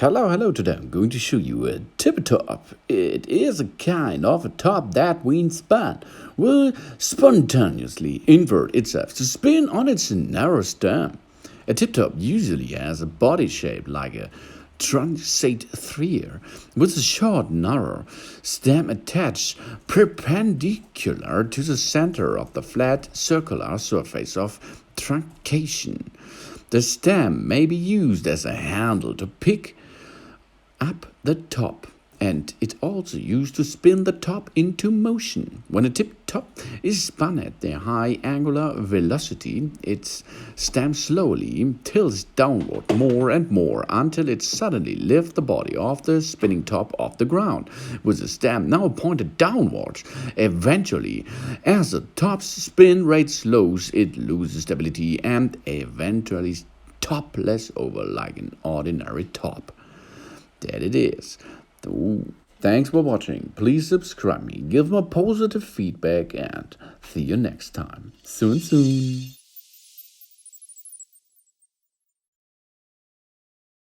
Hello, today I'm going to show you a Tippe top. It is a kind of a top that when spun will spontaneously invert itself to spin on its narrow stem. A tip top usually has a body shape like a truncated three with a short, narrow stem attached perpendicular to the center of the flat circular surface of truncation. The stem may be used as a handle to pick up the top, and it also used to spin the top into motion. When a tip top is spun at the high angular velocity, its stem slowly tilts downward more and more until it suddenly lifts the body of the spinning top off the ground, with the stem now pointed downwards. Eventually, as the top's spin rate slows, it loses stability and eventually topples over like an ordinary top. That it is. Ooh. Thanks for watching. Please subscribe me, give me positive feedback, and see you next time. Soon.